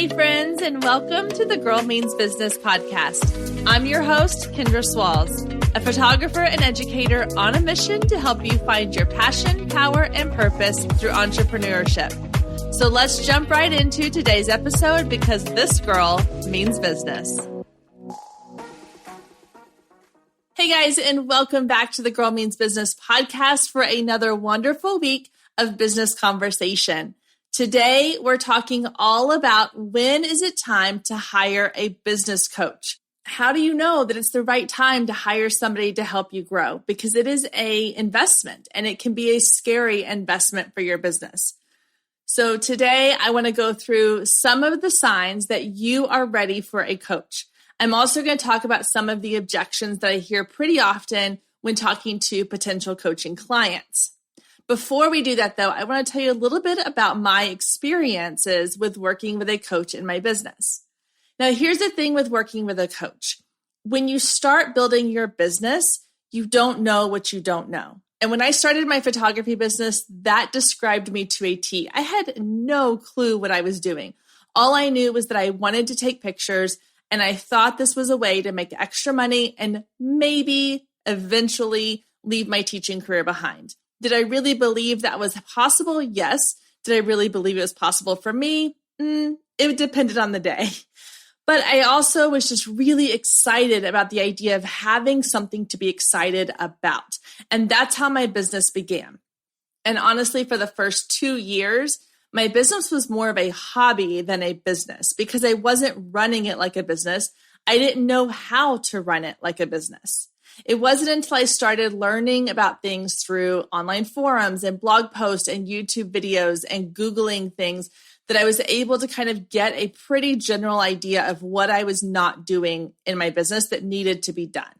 Hey friends, and welcome to the Girl Means Business podcast. I'm your host, Kendra Swalls, a photographer and educator on a mission to help you find your passion, power, and purpose through entrepreneurship. So let's jump right into today's episode because this girl means business. Hey guys, and welcome back to the Girl Means Business podcast for another wonderful week of business conversation. Today, we're talking all about when is it time to hire a business coach? How do you know that it's the right time to hire somebody to help you grow? Because it is an investment and it can be a scary investment for your business. So today, I want to go through some of the signs that you are ready for a coach. I'm also going to talk about some of the objections that I hear pretty often when talking to potential coaching clients. Before we do that, though, I want to tell you a little bit about my experiences with working with a coach in my business. Now, here's the thing with working with a coach. When you start building your business, you don't know what you don't know. And when I started my photography business, that described me to a T. I had no clue what I was doing. All I knew was that I wanted to take pictures, and I thought this was a way to make extra money and maybe eventually leave my teaching career behind. Did I really believe that was possible? Yes. Did I really believe it was possible for me? It depended on the day. But I also was just really excited about the idea of having something to be excited about. And that's how my business began. And honestly, for the first 2 years, my business was more of a hobby than a business because I wasn't running it like a business. I didn't know how to run it like a business. It wasn't until I started learning about things through online forums and blog posts and YouTube videos and Googling things that I was able to kind of get a pretty general idea of what I was not doing in my business that needed to be done.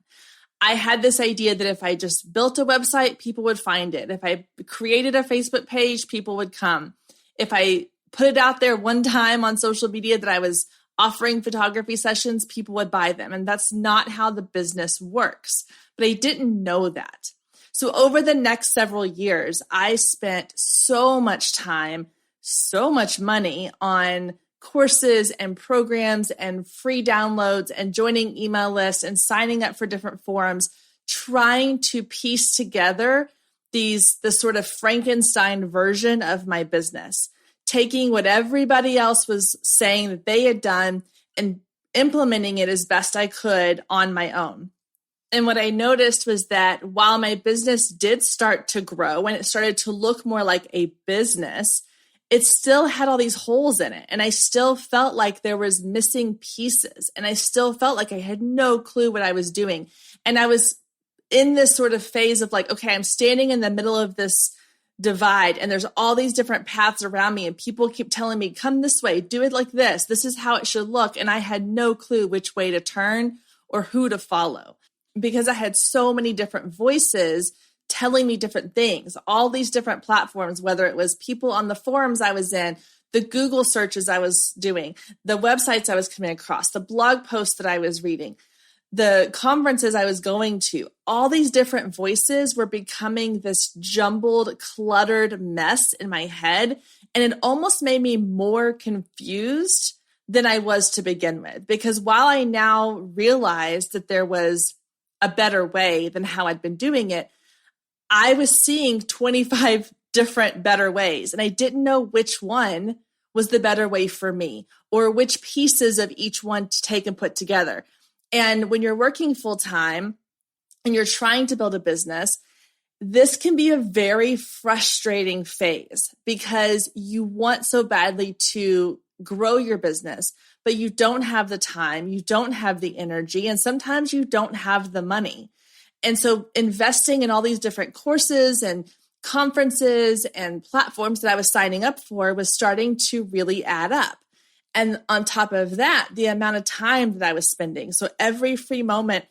I had this idea that if I just built a website, people would find it. If I created a Facebook page, people would come. If I put it out there one time on social media that I was offering photography sessions, people would buy them. And that's not how the business works. But I didn't know that. So over the next several years, I spent so much time, so much money on courses and programs and free downloads and joining email lists and signing up for different forums, trying to piece together the sort of Frankenstein version of my business. Taking what everybody else was saying that they had done and implementing it as best I could on my own. And what I noticed was that while my business did start to grow and it started to look more like a business, it still had all these holes in it. And I still felt like there was missing pieces. And I still felt like I had no clue what I was doing. And I was in this sort of phase of like, okay, I'm standing in the middle of this divide and there's all these different paths around me and people keep telling me, come this way, do it like this. This is how it should look. And I had no clue which way to turn or who to follow because I had so many different voices telling me different things, all these different platforms, whether it was people on the forums I was in, the Google searches I was doing, the websites I was coming across, the blog posts that I was reading, the conferences I was going to, all these different voices were becoming this jumbled, cluttered mess in my head. And it almost made me more confused than I was to begin with. Because while I now realized that there was a better way than how I'd been doing it, I was seeing 25 different better ways. And I didn't know which one was the better way for me or which pieces of each one to take and put together. And when you're working full time and you're trying to build a business, this can be a very frustrating phase because you want so badly to grow your business, but you don't have the time, you don't have the energy, and sometimes you don't have the money. And so investing in all these different courses and conferences and platforms that I was signing up for was starting to really add up. And on top of that, the amount of time that I was spending. So every free moment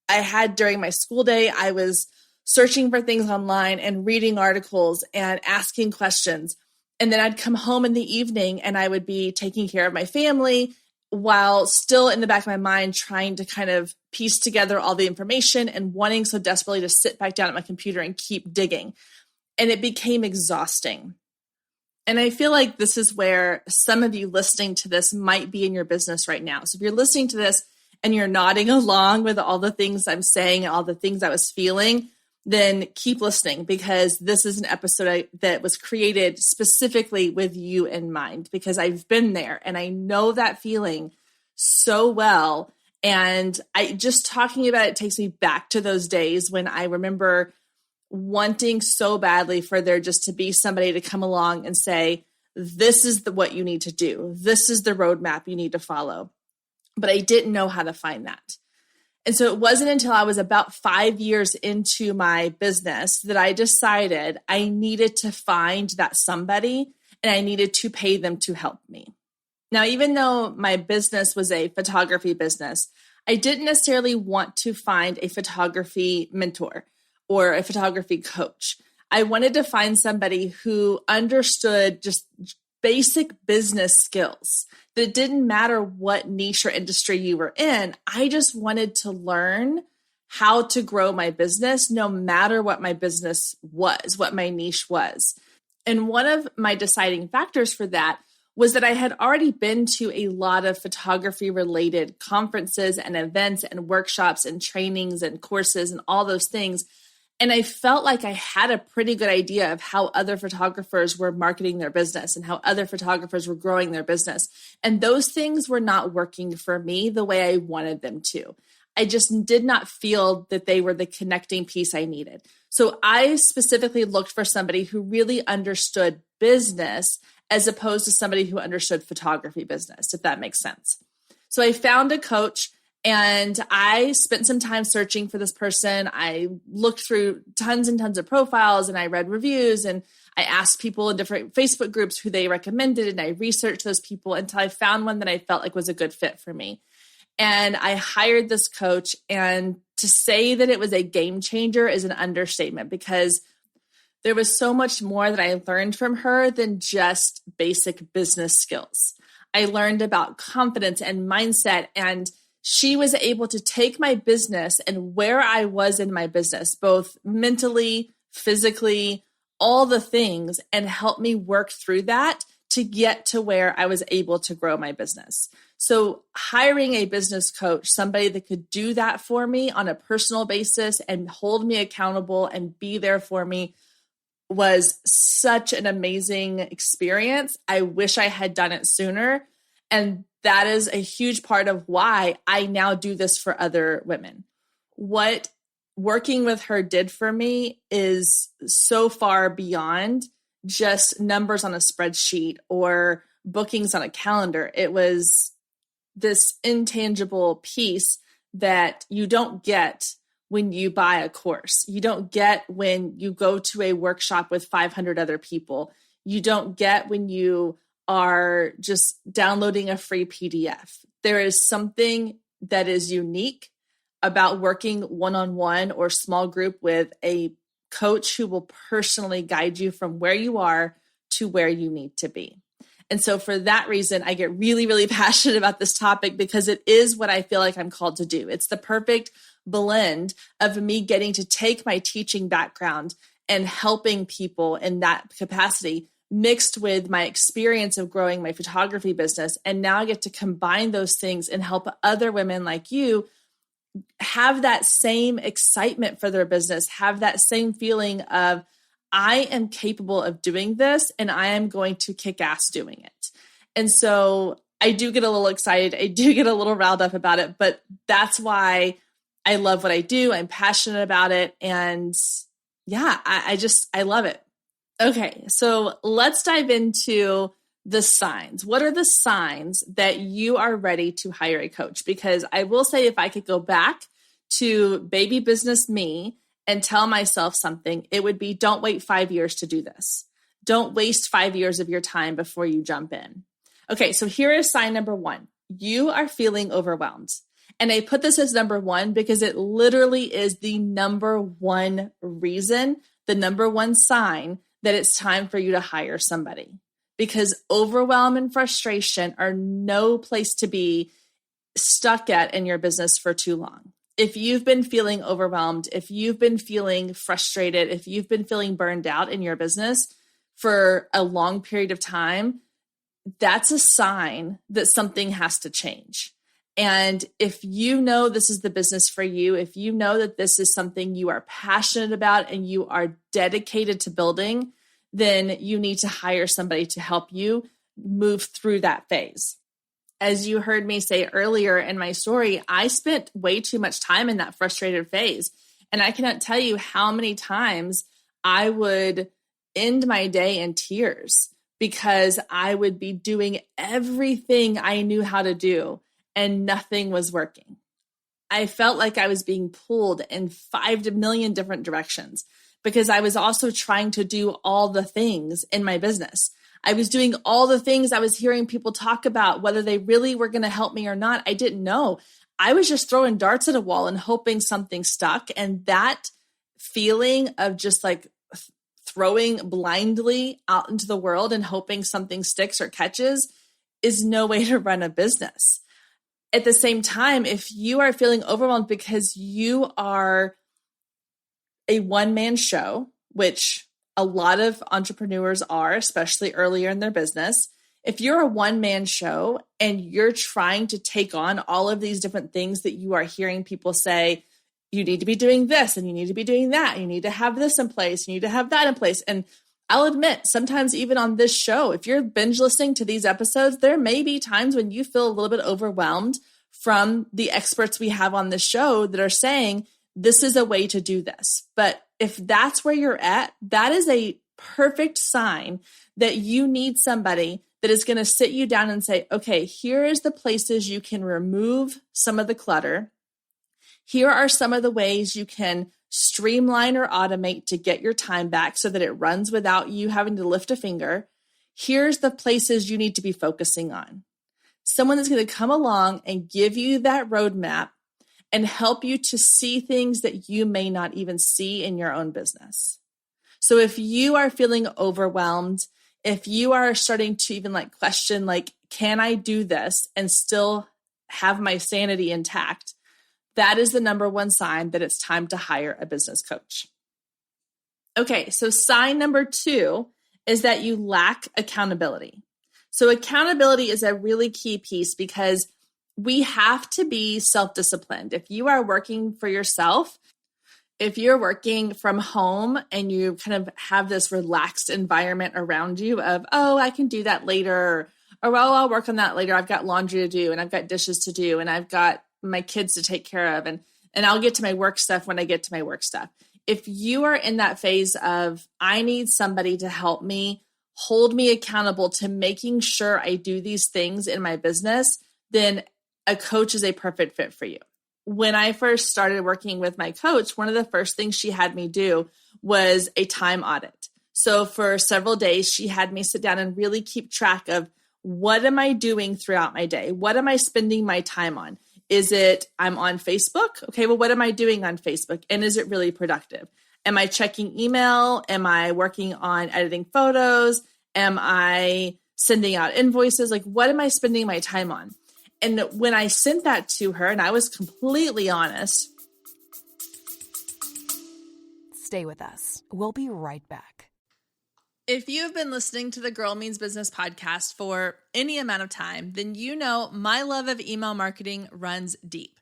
I had during my school day, I was searching for things online and reading articles and asking questions. And then I'd come home in the evening and I would be taking care of my family while still in the back of my mind trying to kind of piece together all the information and wanting so desperately to sit back down at my computer and keep digging. And it became exhausting. And I feel like this is where some of you listening to this might be in your business right now. So if you're listening to this and you're nodding along with all the things I'm saying, all the things I was feeling, then keep listening, because this is an episode that was created specifically with you in mind, because I've been there and I know that feeling so well. And I just talking about it takes me back to those days when I remember wanting so badly for there just to be somebody to come along and say, this is what you need to do. This is the roadmap you need to follow. But I didn't know how to find that. And so it wasn't until I was about 5 years into my business that I decided I needed to find that somebody, and I needed to pay them to help me. Now, even though my business was a photography business, I didn't necessarily want to find a photography mentor or a photography coach. I wanted to find somebody who understood just basic business skills, that it didn't matter what niche or industry you were in. I just wanted to learn how to grow my business, no matter what my business was, what my niche was. And one of my deciding factors for that was that I had already been to a lot of photography related conferences and events and workshops and trainings and courses and all those things. And I felt like I had a pretty good idea of how other photographers were marketing their business and how other photographers were growing their business. And those things were not working for me the way I wanted them to. I just did not feel that they were the connecting piece I needed. So I specifically looked for somebody who really understood business as opposed to somebody who understood photography business, if that makes sense. So I found a coach. And I spent some time searching for this person. I looked through tons and tons of profiles, and I read reviews, and I asked people in different Facebook groups who they recommended, and I researched those people until I found one that I felt like was a good fit for me. And I hired this coach, and to say that it was a game changer is an understatement, because there was so much more that I learned from her than just basic business skills. I learned about confidence and mindset, and she was able to take my business and where I was in my business, both mentally, physically, all the things, and help me work through that to get to where I was able to grow my business. So hiring a business coach, somebody that could do that for me on a personal basis and hold me accountable and be there for me, was such an amazing experience. I wish I had done it sooner. And that is a huge part of why I now do this for other women. What working with her did for me is so far beyond just numbers on a spreadsheet or bookings on a calendar. It was this intangible piece that you don't get when you buy a course. You don't get when you go to a workshop with 500 other people. You don't get when you are just downloading a free PDF. There is something that is unique about working one-on-one or small group with a coach who will personally guide you from where you are to where you need to be. And so for that reason, I get really, really passionate about this topic, because it is what I feel like I'm called to do. It's the perfect blend of me getting to take my teaching background and helping people in that capacity, mixed with my experience of growing my photography business. And now I get to combine those things and help other women like you have that same excitement for their business, have that same feeling of, I am capable of doing this and I am going to kick ass doing it. And so I do get a little excited. I do get a little riled up about it, but that's why I love what I do. I'm passionate about it. And yeah, I love it. Okay, so let's dive into the signs. What are the signs that you are ready to hire a coach? Because I will say, if I could go back to baby business me and tell myself something, it would be, don't wait 5 years to do this. Don't waste 5 years of your time before you jump in. Okay, so here is sign number one. You are feeling overwhelmed. And I put this as number one because it literally is the number one reason, the number one sign that it's time for you to hire somebody, because overwhelm and frustration are no place to be stuck at in your business for too long. If you've been feeling overwhelmed, if you've been feeling frustrated, if you've been feeling burned out in your business, for a long period of time, that's a sign that something has to change. And if you know this is the business for you, if you know that this is something you are passionate about and you are dedicated to building, then you need to hire somebody to help you move through that phase. As you heard me say earlier in my story, I spent way too much time in that frustrated phase. And I cannot tell you how many times I would end my day in tears because I would be doing everything I knew how to do and nothing was working. I felt like I was being pulled in 5 million different directions because I was also trying to do all the things in my business. I was doing all the things I was hearing people talk about, whether they really were going to help me or not. I didn't know. I was just throwing darts at a wall and hoping something stuck. And that feeling of just like throwing blindly out into the world and hoping something sticks or catches is no way to run a business. At the same time, if you are feeling overwhelmed because you are a one-man show, which a lot of entrepreneurs are, especially earlier in their business, if you're a one-man show and you're trying to take on all of these different things that you are hearing people say, you need to be doing this and you need to be doing that. You need to have this in place. You need to have that in place. And I'll admit, sometimes even on this show, if you're binge listening to these episodes, there may be times when you feel a little bit overwhelmed from the experts we have on this show that are saying, this is a way to do this. But if that's where you're at, that is a perfect sign that you need somebody that is going to sit you down and say, okay, here is the places you can remove some of the clutter. Here are some of the ways you can streamline or automate to get your time back so that it runs without you having to lift a finger. Here's the places you need to be focusing on. Someone that's going to come along and give you that roadmap and help you to see things that you may not even see in your own business. So if you are feeling overwhelmed, if you are starting to even question, can I do this and still have my sanity intact? That is the number one sign that it's time to hire a business coach. Okay, so sign number 2 is that you lack accountability. So accountability is a really key piece because we have to be self-disciplined. If you are working for yourself, if you're working from home and you kind of have this relaxed environment around you of, oh, I can do that later, or oh, I'll work on that later. I've got laundry to do and I've got dishes to do and I've got my kids to take care of and I'll get to my work stuff when I get to my work stuff. If you are in that phase of, I need somebody to help me, hold me accountable to making sure I do these things in my business, then a coach is a perfect fit for you. When I first started working with my coach, one of the first things she had me do was a time audit. So for several days, she had me sit down and really keep track of what am I doing throughout my day? What am I spending my time on? Is it I'm on Facebook? Okay, well, what am I doing on Facebook? And is it really productive? Am I checking email? Am I working on editing photos? Am I sending out invoices? What am I spending my time on? And when I sent that to her, and I was completely honest. Stay with us. We'll be right back. If you have been listening to the Girl Means Business podcast for any amount of time, then you know my love of email marketing runs deep.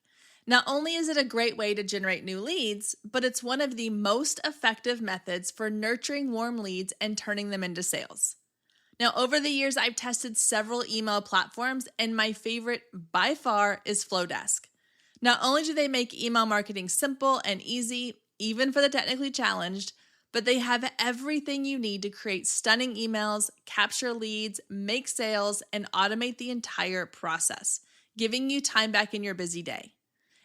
Not only is it a great way to generate new leads, but it's one of the most effective methods for nurturing warm leads and turning them into sales. Now, over the years, I've tested several email platforms, and my favorite by far is Flowdesk. Not only do they make email marketing simple and easy, even for the technically challenged, but they have everything you need to create stunning emails, capture leads, make sales, and automate the entire process, giving you time back in your busy day.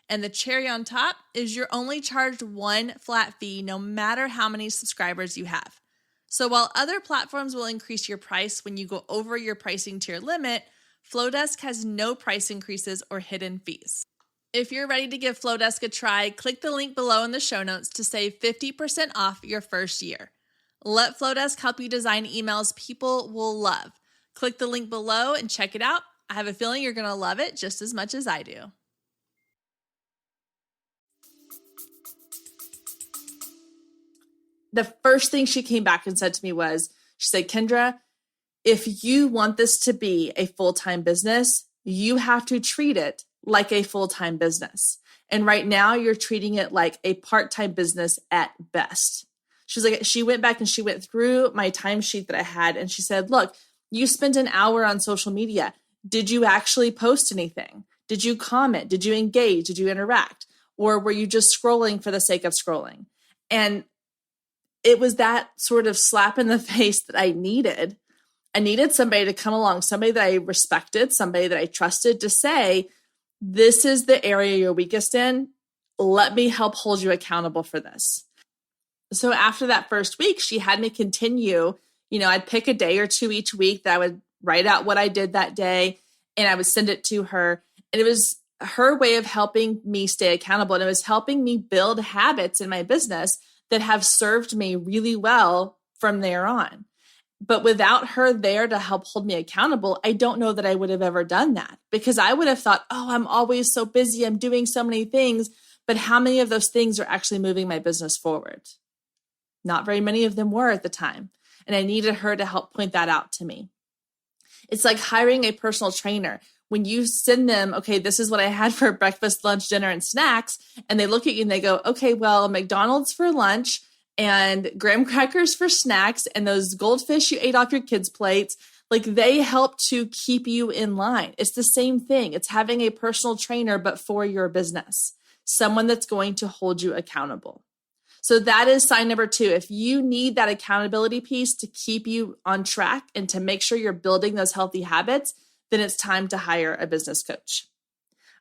And the cherry on top is you're only charged one flat fee no matter how many subscribers you have. So while other platforms will increase your price when you go over your pricing tier limit, Flowdesk has no price increases or hidden fees. If you're ready to give Flowdesk a try, click the link below in the show notes to save 50% off your first year. Let Flowdesk help you design emails people will love. Click the link below and check it out. I have a feeling you're going to love it just as much as I do. The first thing she came back and said to me was, She said, Kendra, if you want this to be a full-time business, you have to treat it like a full-time business. And right now you're treating it like a part-time business at best. She was like, she went back and she went through my timesheet that I had. And she said, look, you spent an hour on social media. Did you actually post anything? Did you comment? Did you engage? Did you interact? Or were you just scrolling for the sake of scrolling? And it was that sort of slap in the face that I needed. I needed somebody to come along, somebody that I respected, somebody that I trusted to say, this is the area you're weakest in. Let me help hold you accountable for this. So after that first week, she had me continue. I'd pick a day or two each week that I would write out what I did that day and I would send it to her. And it was her way of helping me stay accountable. And it was helping me build habits in my business that have served me really well from there on. But without her there to help hold me accountable, I don't know that I would have ever done that, because I would have thought, oh, I'm always so busy. I'm doing so many things. But how many of those things are actually moving my business forward? Not very many of them were at the time. And I needed her to help point that out to me. It's like hiring a personal trainer. When you send them, okay, this is what I had for breakfast, lunch, dinner, and snacks, and they look at you and they go, okay, well, McDonald's for lunch and graham crackers for snacks and those goldfish you ate off your kids' plates, like they help to keep you in line. It's the same thing. It's having a personal trainer, but for your business, someone that's going to hold you accountable. So that is sign number 2. If you need that accountability piece to keep you on track and to make sure you're building those healthy habits, then it's time to hire a business coach.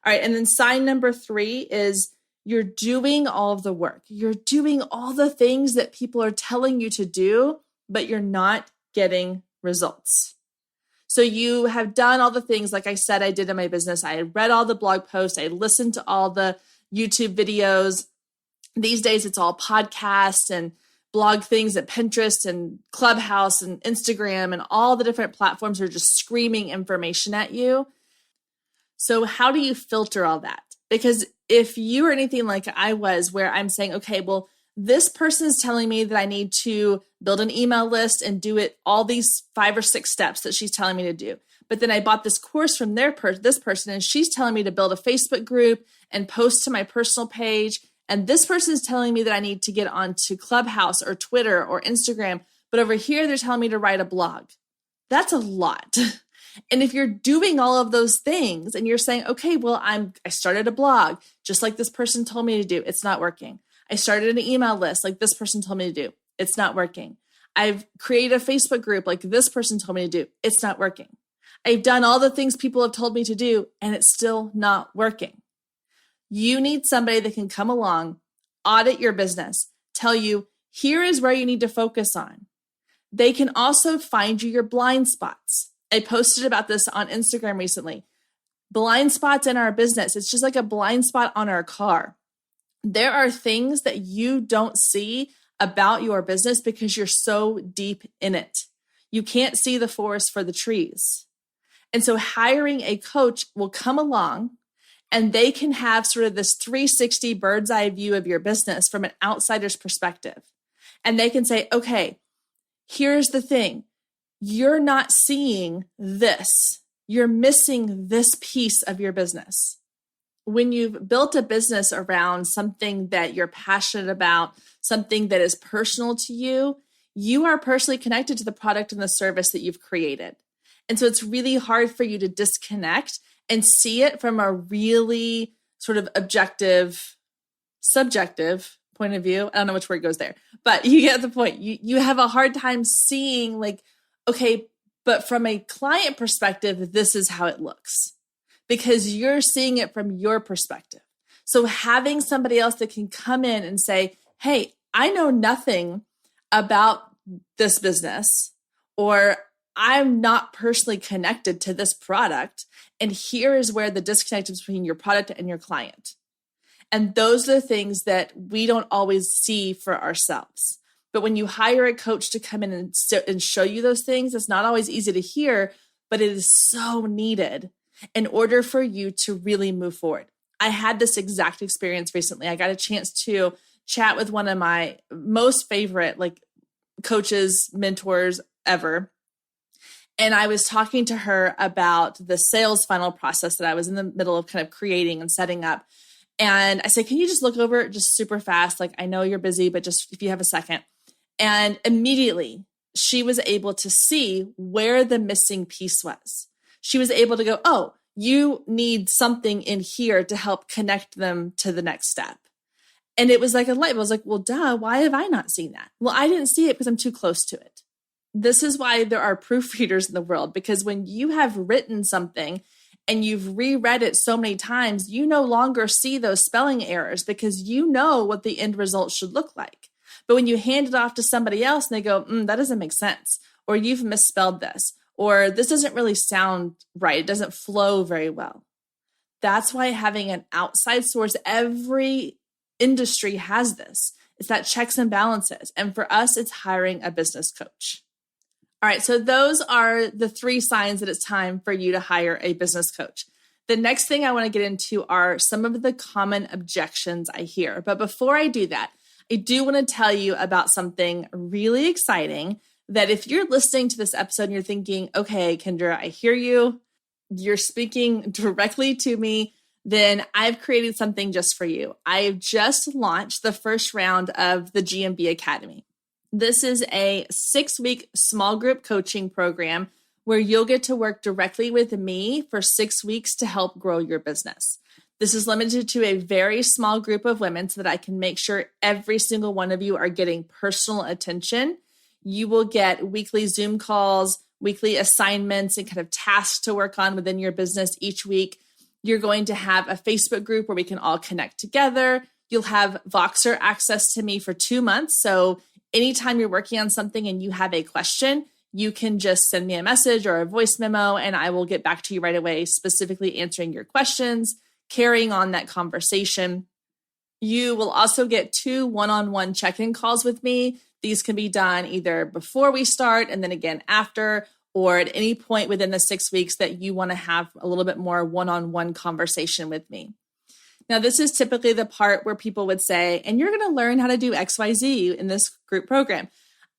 All right. And then sign number 3 is you're doing all of the work. You're doing all the things that people are telling you to do, but you're not getting results. So you have done all the things, like I said, I did in my business. I had read all the blog posts. I listened to all the YouTube videos. These days, it's all podcasts and blog things at Pinterest and Clubhouse and Instagram, and all the different platforms are just screaming information at you. So how do you filter all that? Because if you are anything like I was, where I'm saying, okay, well, this person is telling me that I need to build an email list and do it all these 5 or 6 steps that she's telling me to do. But then I bought this course from this person, and she's telling me to build a Facebook group and post to my personal page. And this person is telling me that I need to get onto Clubhouse or Twitter or Instagram. But over here, they're telling me to write a blog. That's a lot. And if you're doing all of those things and you're saying, okay, well, I started a blog just like this person told me to do, it's not working. I started an email list like this person told me to do, it's not working. I've created a Facebook group like this person told me to do, it's not working. I've done all the things people have told me to do, and it's still not working. You need somebody that can come along, audit your business, tell you, here is where you need to focus on. They can also find you your blind spots. I posted about this on Instagram recently. Blind spots in our business, it's just like a blind spot on our car. There are things that you don't see about your business because you're so deep in it. You can't see the forest for the trees. And so hiring a coach will come along, and they can have sort of this 360 bird's eye view of your business from an outsider's perspective. And they can say, okay, here's the thing. You're not seeing this. You're missing this piece of your business. When you've built a business around something that you're passionate about, something that is personal to you, you are personally connected to the product and the service that you've created. And so it's really hard for you to disconnect and see it from a really sort of objective, subjective point of view. I don't know which word goes there, but you get the point. You have a hard time seeing like, okay, but from a client perspective, this is how it looks because you're seeing it from your perspective. So having somebody else that can come in and say, hey, I know nothing about this business, or I'm not personally connected to this product. And here is where the disconnect is between your product and your client. And those are the things that we don't always see for ourselves. But when you hire a coach to come in and show you those things, it's not always easy to hear, but it is so needed in order for you to really move forward. I had this exact experience recently. I got a chance to chat with one of my most favorite coaches, mentors ever. And I was talking to her about the sales funnel process that I was in the middle of kind of creating and setting up. And I said, can you just look over it just super fast? Like, I know you're busy, but just if you have a second. And immediately she was able to see where the missing piece was. She was able to go, oh, you need something in here to help connect them to the next step. And it was like a light bulb. I was like, well, duh, why have I not seen that? Well, I didn't see it because I'm too close to it. This is why there are proofreaders in the world, because when you have written something and you've reread it so many times, you no longer see those spelling errors because you know what the end result should look like. But when you hand it off to somebody else and they go, that doesn't make sense, or you've misspelled this, or this doesn't really sound right, it doesn't flow very well. That's why having an outside source, every industry has this. It's that checks and balances. And for us, it's hiring a business coach. All right, so those are the 3 signs that it's time for you to hire a business coach. The next thing I want to get into are some of the common objections I hear. But before I do that, I do want to tell you about something really exciting that if you're listening to this episode and you're thinking, okay, Kendra, I hear you, you're speaking directly to me, then I've created something just for you. I've just launched the first round of the GMB Academy. This is a 6-week small group coaching program where you'll get to work directly with me for 6 weeks to help grow your business. This is limited to a very small group of women so that I can make sure every single one of you are getting personal attention. You will get weekly Zoom calls, weekly assignments, and kind of tasks to work on within your business each week. You're going to have a Facebook group where we can all connect together. You'll have Voxer access to me for 2 months. So anytime you're working on something and you have a question, you can just send me a message or a voice memo, and I will get back to you right away, specifically answering your questions, carrying on that conversation. You will also get 2 one-on-one check-in calls with me. These can be done either before we start and then again after, or at any point within the 6 weeks that you want to have a little bit more one-on-one conversation with me. Now, this is typically the part where people would say, and you're going to learn how to do XYZ in this group program.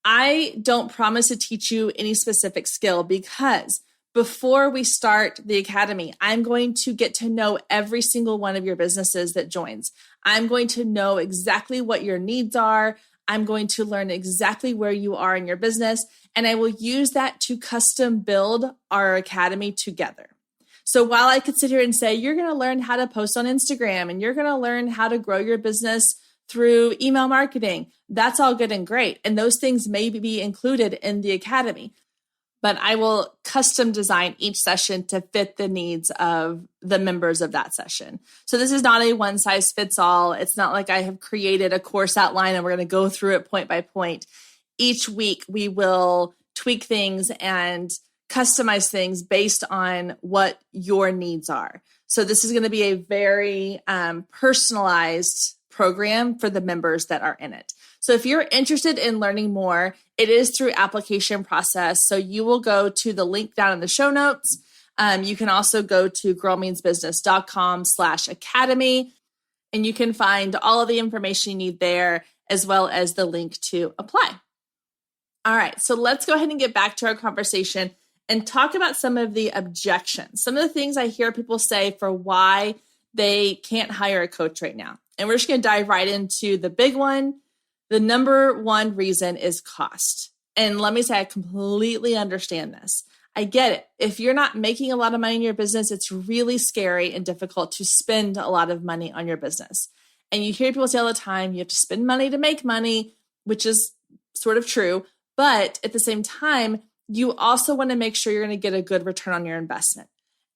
I don't promise to teach you any specific skill because before we start the academy, I'm going to get to know every single one of your businesses that joins. I'm going to know exactly what your needs are. I'm going to learn exactly where you are in your business, and I will use that to custom build our academy together. So while I could sit here and say, you're going to learn how to post on Instagram and you're going to learn how to grow your business through email marketing, that's all good and great. And those things may be included in the academy, but I will custom design each session to fit the needs of the members of that session. So this is not a one size fits all. It's not like I have created a course outline and we're going to go through it point by point. Each week we will tweak things and customize things based on what your needs are. So this is going to be a very personalized program for the members that are in it. So if you're interested in learning more, it is through application process. So you will go to the link down in the show notes. You can also go to girlmeansbusiness.com/academy, and you can find all of the information you need there, as well as the link to apply. All right, so let's go ahead and get back to our conversation and talk about some of the objections, some of the things I hear people say for why they can't hire a coach right now. And we're just going to dive right into the big one. The number one reason is cost. And let me say, I completely understand this. I get it. If you're not making a lot of money in your business, it's really scary and difficult to spend a lot of money on your business. And you hear people say all the time, you have to spend money to make money, which is sort of true. But at the same time, you also want to make sure you're going to get a good return on your investment.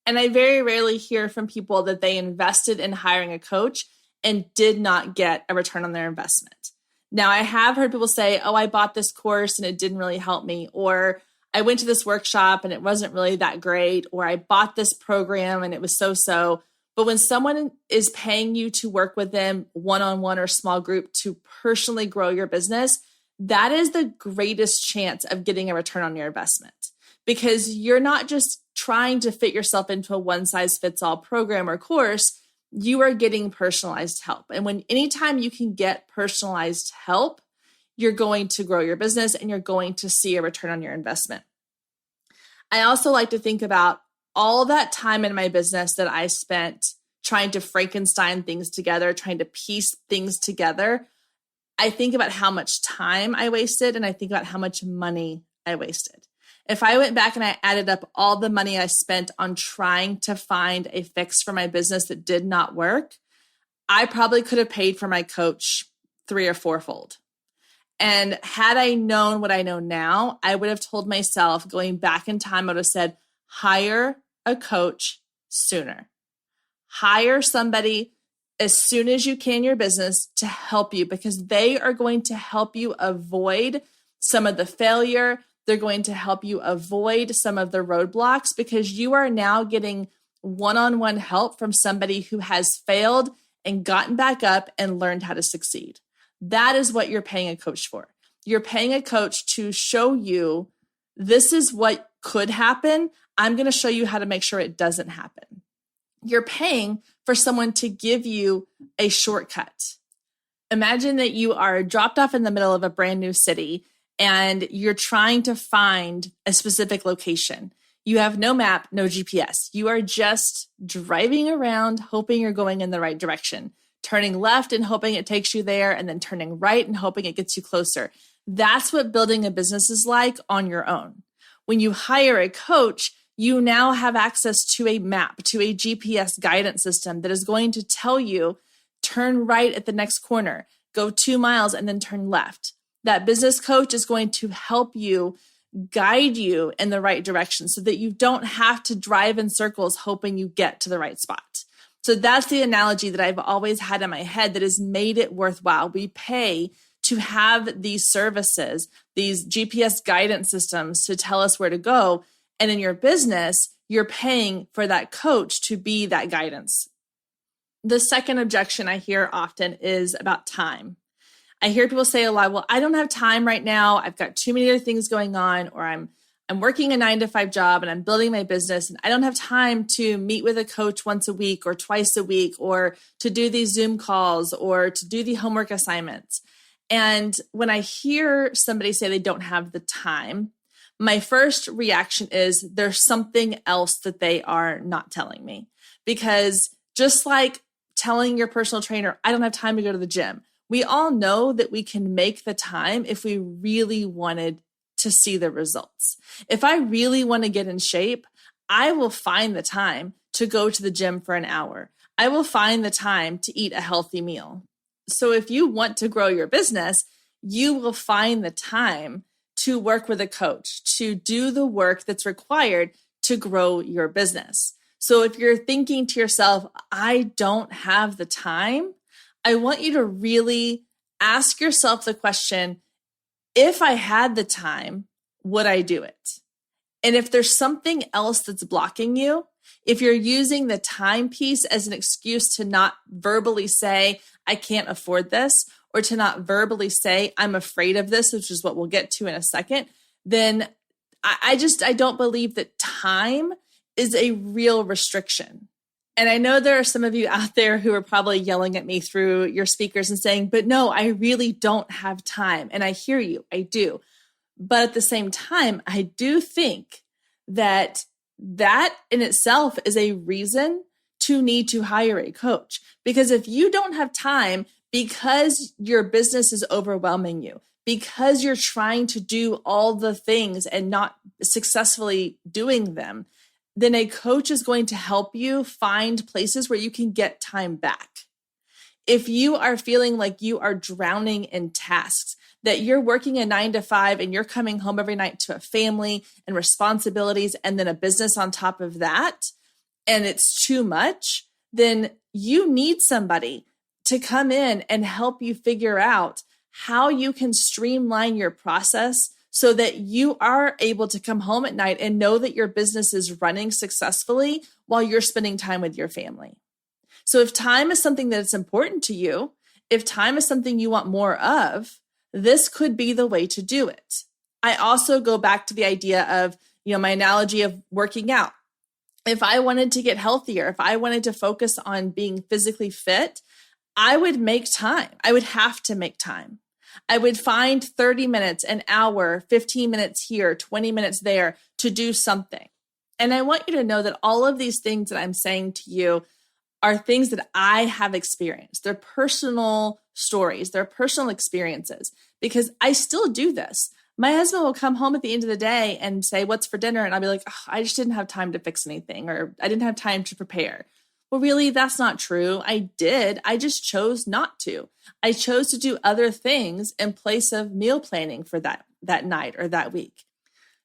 And I very rarely hear from people that they invested in hiring a coach and did not get a return on their investment. Now, I have heard people say, oh, I bought this course and it didn't really help me, or I went to this workshop and it wasn't really that great, or I bought this program and it was so-so. But when someone is paying you to work with them one-on-one or small group to personally grow your business, that is the greatest chance of getting a return on your investment, because you're not just trying to fit yourself into a one-size-fits-all program or course. You are getting personalized help. And anytime you can get personalized help, you're going to grow your business and you're going to see a return on your investment. I also like to think about all that time in my business that I spent trying to Frankenstein things together, trying to piece things together. I think about how much time I wasted and I think about how much money I wasted. If I went back and I added up all the money I spent on trying to find a fix for my business that did not work, I probably could have paid for my coach 3 or 4-fold. And had I known what I know now, I would have told myself going back in time, I would have said, hire a coach sooner. Hire somebody as soon as you can in your business to help you, because they are going to help you avoid some of the failure. They're going to help you avoid some of the roadblocks, because you are now getting one-on-one help from somebody who has failed and gotten back up and learned how to succeed. That is what you're paying a coach for. You're paying a coach to show you, this is what could happen. I'm going to show you how to make sure it doesn't happen. You're paying for someone to give you a shortcut. Imagine that you are dropped off in the middle of a brand new city and you're trying to find a specific location. You have no map, no GPS. You are just driving around, hoping you're going in the right direction, turning left and hoping it takes you there, and then turning right and hoping it gets you closer. That's what building a business is like on your own. When you hire a coach, you now have access to a map, to a GPS guidance system that is going to tell you, turn right at the next corner, go 2 miles and then turn left. That business coach is going to help you, guide you in the right direction so that you don't have to drive in circles hoping you get to the right spot. So that's the analogy that I've always had in my head that has made it worthwhile. We pay to have these services, these GPS guidance systems to tell us where to go. And in your business, you're paying for that coach to be that guidance. The second objection I hear often is about time. I hear people say a lot, well, I don't have time right now. I've got too many other things going on, or I'm working a 9-to-5 job and I'm building my business and I don't have time to meet with a coach once a week or twice a week, or to do these Zoom calls or to do the homework assignments. And when I hear somebody say they don't have the time, my first reaction is there's something else that they are not telling me. Because just like telling your personal trainer, I don't have time to go to the gym, we all know that we can make the time if we really wanted to see the results. If I really want to get in shape, I will find the time to go to the gym for an hour. I will find the time to eat a healthy meal. So if you want to grow your business, you will find the time to work with a coach, to do the work that's required to grow your business. So if you're thinking to yourself, I don't have the time, I want you to really ask yourself the question, if I had the time, would I do it? And if there's something else that's blocking you, if you're using the time piece as an excuse to not verbally say, I can't afford this, or to not verbally say, I'm afraid of this, which is what we'll get to in a second, then I don't believe that time is a real restriction. And I know there are some of you out there who are probably yelling at me through your speakers and saying, but no, I really don't have time. And I hear you, I do. But at the same time, I do think that in itself is a reason to need to hire a coach. Because if you don't have time because your business is overwhelming you, because you're trying to do all the things and not successfully doing them, then a coach is going to help you find places where you can get time back. If you are feeling like you are drowning in tasks, that you're working a 9-to-5 and you're coming home every night to a family and responsibilities and then a business on top of that, and it's too much, then you need somebody to come in and help you figure out how you can streamline your process so that you are able to come home at night and know that your business is running successfully while you're spending time with your family. So if time is something that's important to you, if time is something you want more of, this could be the way to do it. I also go back to the idea of, my analogy of working out. If I wanted to get healthier, if I wanted to focus on being physically fit, I would make time. I would have to make time. I would find 30 minutes, an hour, 15 minutes here, 20 minutes there to do something. And I want you to know that all of these things that I'm saying to you are things that I have experienced. They're personal stories, they're personal experiences, because I still do this. My husband will come home at the end of the day and say, "What's for dinner?" And I'll be like, "Oh, I just didn't have time to fix anything," or "I didn't have time to prepare." Well, really, that's not true. I did. I just chose not to. I chose to do other things in place of meal planning for that night or that week.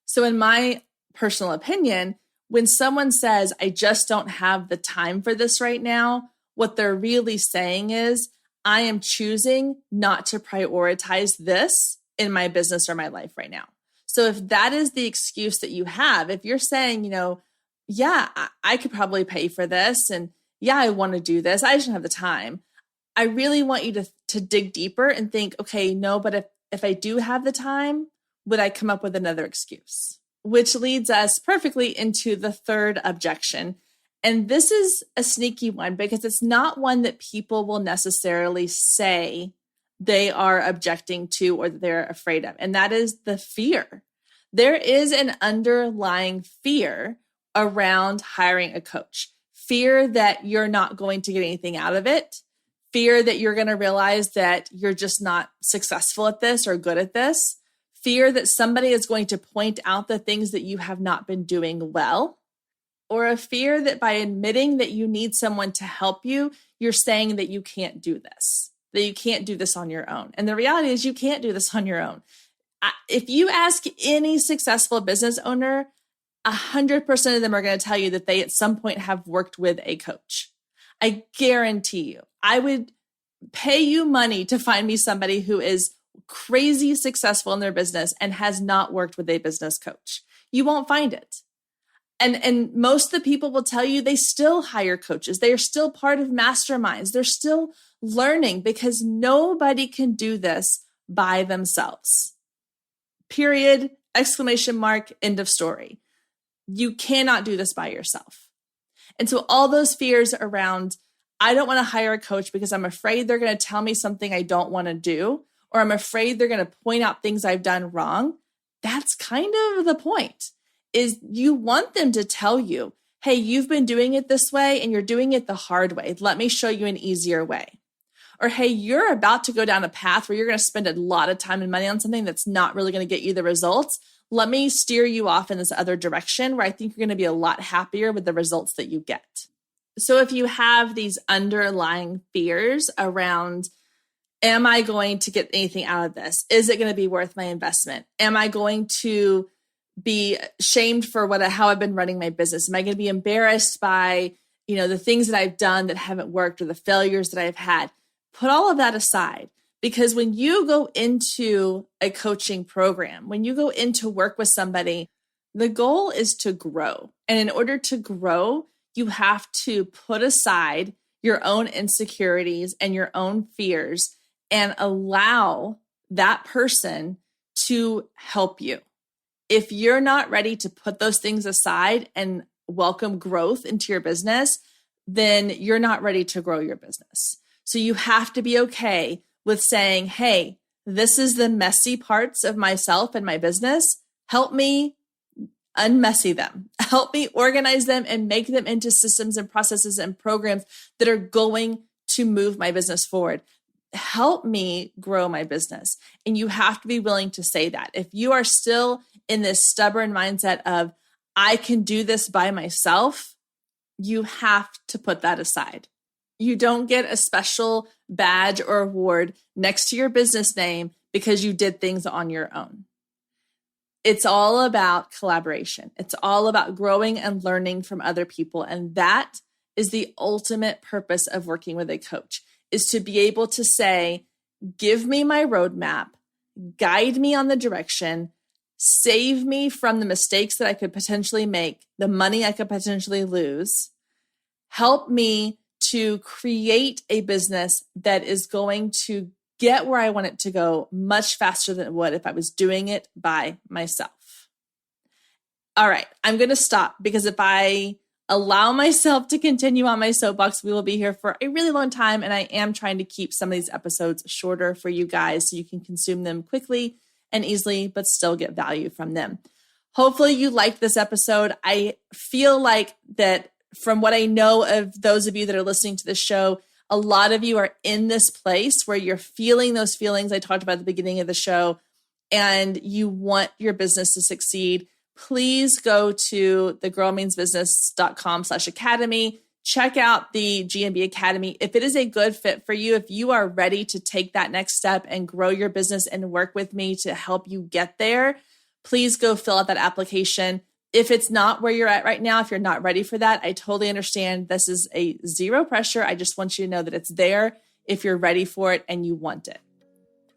So in my personal opinion, when someone says, "I just don't have the time for this right now," what they're really saying is, I am choosing not to prioritize this in my business or my life right now. So if that is the excuse that you have, if you're saying, yeah, I could probably pay for this, and yeah, I want to do this, I just don't have the time. I really want you to dig deeper and think, okay, no, but if I do have the time, would I come up with another excuse? Which leads us perfectly into the third objection. And this is a sneaky one because it's not one that people will necessarily say they are objecting to or they're afraid of. And that is the fear. There is an underlying fear around hiring a coach. Fear that you're not going to get anything out of it. Fear that you're going to realize that you're just not successful at this or good at this. Fear that somebody is going to point out the things that you have not been doing well. Or a fear that by admitting that you need someone to help you, you're saying that you can't do this, that you can't do this on your own. And the reality is you can't do this on your own. If you ask any successful business owner, 100% of them are going to tell you that they at some point have worked with a coach. I guarantee you, I would pay you money to find me somebody who is crazy successful in their business and has not worked with a business coach. You won't find it. And most of the people will tell you they still hire coaches. They are still part of masterminds. They're still learning because nobody can do this by themselves. Period, exclamation mark, end of story. You cannot do this by yourself. And so all those fears around, I don't want to hire a coach because I'm afraid they're going to tell me something I don't want to do, or I'm afraid they're going to point out things I've done wrong. That's kind of the point. Is you want them to tell you, hey, you've been doing it this way and you're doing it the hard way. Let me show you an easier way. Or, hey, you're about to go down a path where you're going to spend a lot of time and money on something that's not really going to get you the results. Let me steer you off in this other direction where I think you're going to be a lot happier with the results that you get. So if you have these underlying fears around, am I going to get anything out of this? Is it going to be worth my investment? Am I going to be shamed for how I've been running my business? Am I going to be embarrassed by, the things that I've done that haven't worked or the failures that I've had? Put all of that aside, because when you go into a coaching program, when you go into work with somebody, the goal is to grow. And in order to grow, you have to put aside your own insecurities and your own fears and allow that person to help you. If you're not ready to put those things aside and welcome growth into your business, then you're not ready to grow your business. So you have to be okay with saying, hey, this is the messy parts of myself and my business. Help me unmessy them. Help me organize them and make them into systems and processes and programs that are going to move my business forward. Help me grow my business. And you have to be willing to say that. If you are still in this stubborn mindset of, I can do this by myself, you have to put that aside. You don't get a special badge or award next to your business name because you did things on your own. It's all about collaboration. It's all about growing and learning from other people. And that is the ultimate purpose of working with a coach, is to be able to say, give me my roadmap, guide me on the direction, save me from the mistakes that I could potentially make, the money I could potentially lose, help me to create a business that is going to get where I want it to go much faster than it would if I was doing it by myself. All right, I'm going to stop because if I allow myself to continue on my soapbox. We will be here for a really long time, and I am trying to keep some of these episodes shorter for you guys so you can consume them quickly and easily, but still get value from them. Hopefully you liked this episode. I feel like that from what I know of those of you that are listening to the show, a lot of you are in this place where you're feeling those feelings I talked about at the beginning of the show, and you want your business to succeed. Please go to thegirlmeansbusiness.com/academy. Check out the GMB Academy. If it is a good fit for you, if you are ready to take that next step and grow your business and work with me to help you get there, please go fill out that application. If it's not where you're at right now, if you're not ready for that, I totally understand. This is a zero pressure. I just want you to know that it's there if you're ready for it and you want it.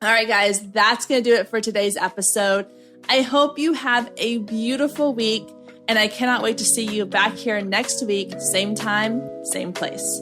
All right, guys, that's going to do it for today's episode. I hope you have a beautiful week, and I cannot wait to see you back here next week, same time, same place.